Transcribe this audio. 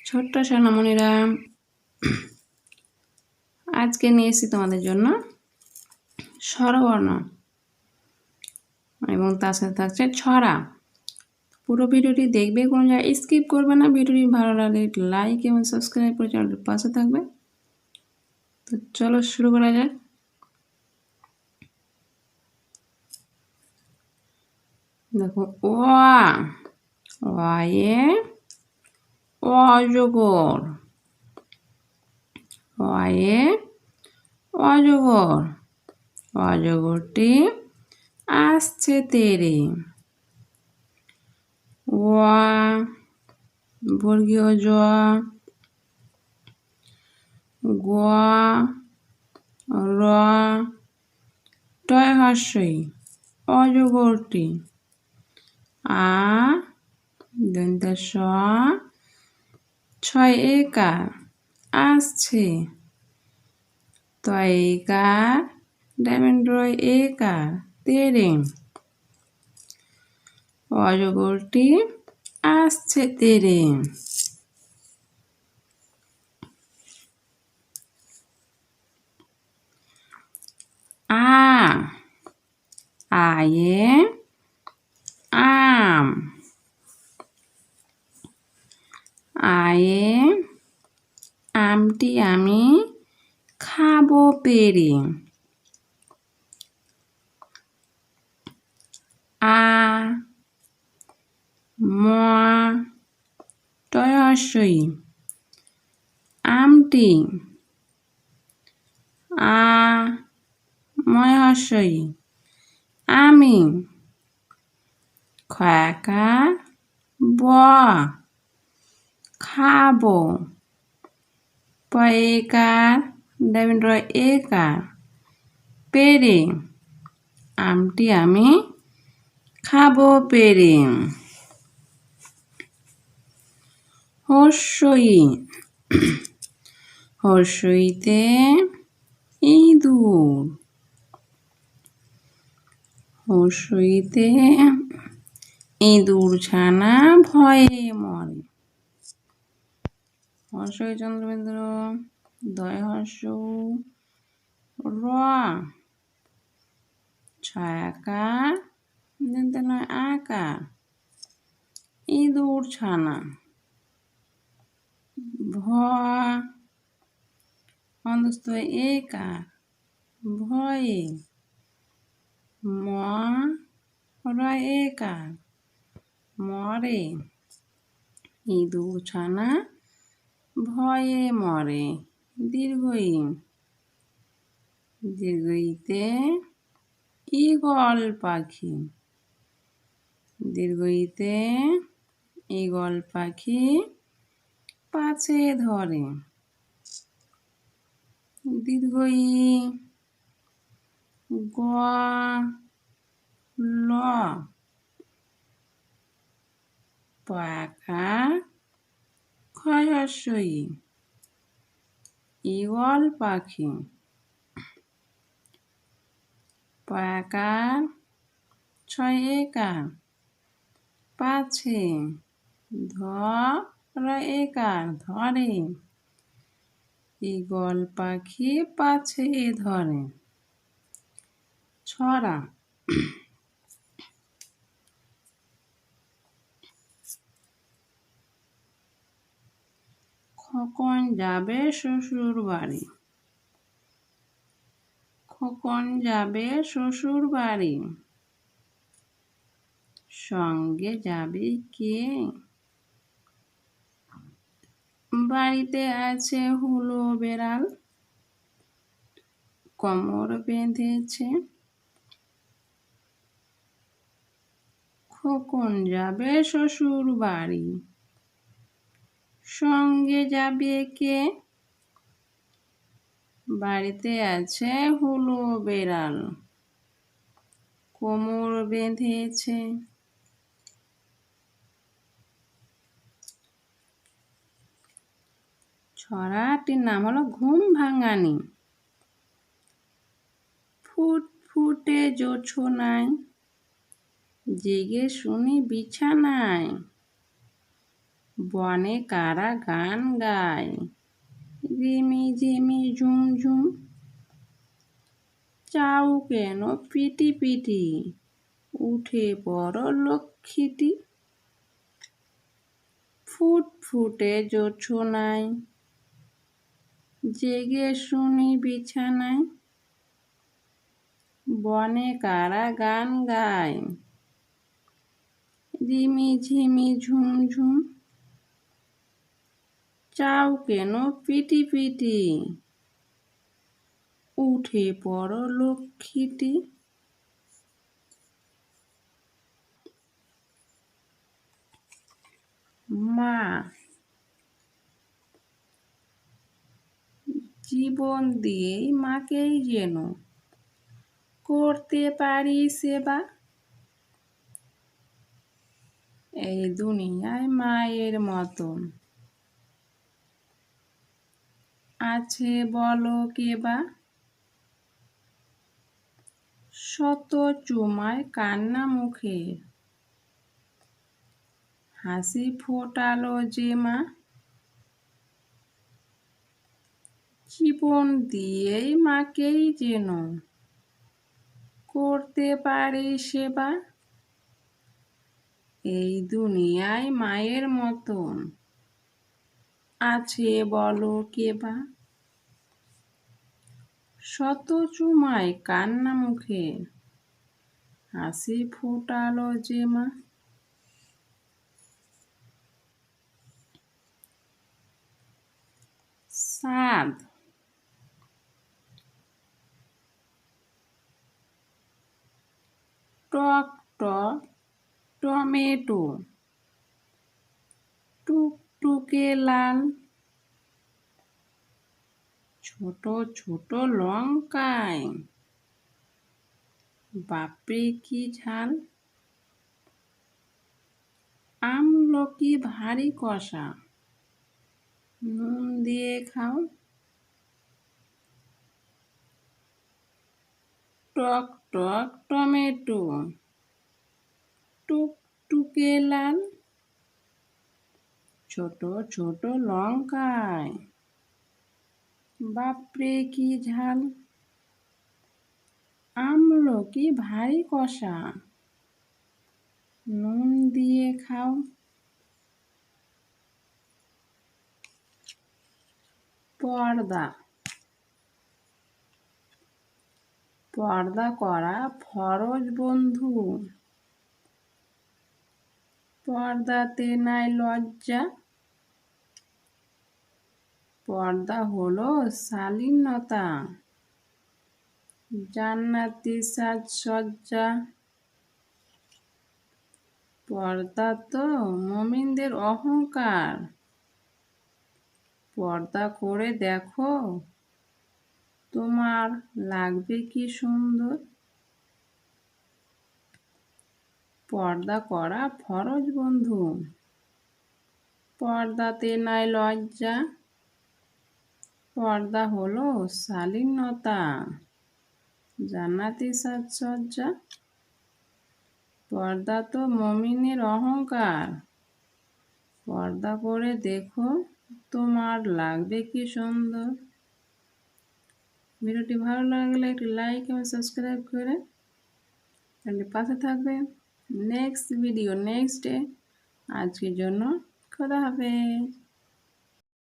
ছোট্ট সোনামণিরা, আজকে নিয়ে এসেছি তোমাদের জন্য স্বরবর্ণ এবং তার সাথে থাকছে ছড়া। পুরো ভিডিওটি দেখবে, কোনো জায়গায় স্কিপ করবে না। ভিডিওটি ভালো লাগলে লাইক এবং সাবস্ক্রাইব করে চ্যানেলটির পাশে থাকবে। তো চলো শুরু করা যাক। দেখো, ওয়ে অজগর, ওয়ে অজগর, অজগরটি আসছে তেরে। ওয়া বর্গীয় জ, গোয়া র, টয় হর্ষই অজগরটি। আ দন্ত স, ছয় একার আসছে। তয় একার ডায়মন্ড একার তেরে। অজগরটি আসছে তেরে। আয়ে আম, আয়ে আমটি আমি খাবো পেরে। আ ম, টয় হর্ষই আমটি। আ ময় হর্ষই আমি। খয়াকার ব, খাবো। পয়কার ডায়মন্ড একার পেরে। আমটি আমি খাবো পেরে। হর্ষই, হর্ষইতে ইঁদুর, হর্ষইতে ইঁদুর ছানা ভয়ে মরে। হর্ষই চন্দ্রবিন্দু, দয় হর্ষ র, ছয়াকার দিনতে নয় আকার ইঁদুর ছানা। ভ অন্তস্থ একার ভয়ে। ম র একার মরে। ইঁদুর ছানা ভয়ে মরে। দীর্ঘই, দীর্ঘইতে ঈগল পাখি, দীর্ঘইতে ঈগল পাখি পাছে ধরে। দীর্ঘই গ ল, পয়াকার ক্ষয় হর্ষই ঈগল পাখি। পয়াকার ছয় একার পাছে, ধ র একার ধরে। ঈগল পাখি পাছে ধরে। ছড়া। খোকন যাবে শ্বশুর বাড়ি, খোকন যাবে শ্বশুর বাড়ি। সঙ্গে যাবে কে? বাড়িতে আছে হুলো বেড়াল, কোমর বেঁধেছে। খোকন যাবে শ্বশুর বাড়ি, সঙ্গে যাবে কে? বাড়িতে আছে হুলো বেড়াল, কোমর বেঁধেছে। ছড়াটির নাম হলো ঘুম ভাঙানি। ফুটফুটে জোছনায় জেগে শুনি বিছানায়, বনে কারা গান গায়, রিমি ঝিমি ঝুম ঝুম। চাউ কেন পিটি পিটি, উঠে পড়ো লক্ষ্মীটি। ফুটফুটে জোছনায়, জেগে শুনি বিছানায়। বনে কারা গান গায়, রিমি ঝিমি ঝুম ঝুম। চাউ কেন পিটি পিটি, উঠে পড়ো লক্ষ্মীটি। মা, জীবন দিয়েই মাকেই যেন করতে পারি সেবা। এই দুনিয়ায় মায়ের মতন আছে বলো কেবা। শত চুমায় কান্না মুখে, হাসি ফোটালো যে মা। জীবন দিয়েই মাকেই যেন করতে পারি সেবা। এই দুনিয়ায় মায়ের মতন আছে বলো কেবা। শত চুমায় কান্না মুখে, হাসি ফোটালো যে মা। সাদ, টক টক টমেটো, টুকটুকে লাল। ছোট ছোট লঙ্কায়, বাপরে কি ঝাল। আমলকি ভারী কষা, নুন দিয়ে খাও। টক টক টমেটো, টুকটুকে লাল। ছোট ছোট লঙ্কায়, বাপরে কি ঝাল। আমলকি ভারী কষা, নুন দিয়ে খাও। পর্দা, পর্দা করা ফরজ বন্ধু, পর্দাতে নাই লজ্জা। পর্দা হলো শালীনতা, জান্নাতি সাজসজ্জা। পর্দা তো মুমিনদের অহংকার, পর্দা করে দেখো তোমার লাগবে কি সুন্দর। পর্দা করা ফরজ বন্ধু, পর্দাতে নাই লজ্জা। পর্দা হলো শালীনতা, জান্নাতি সাজসজ্জা। পর্দা তো মুমিনের অহংকার, পর্দা করে দেখো তোমার লাগবে কি সুন্দর। ভিডিওটি ভালো লাগলে একটি লাইক এবং সাবস্ক্রাইব করে তাহলে পাশে থাকবে। Next video next day. আজকের জন্য খোদা হাফেজ।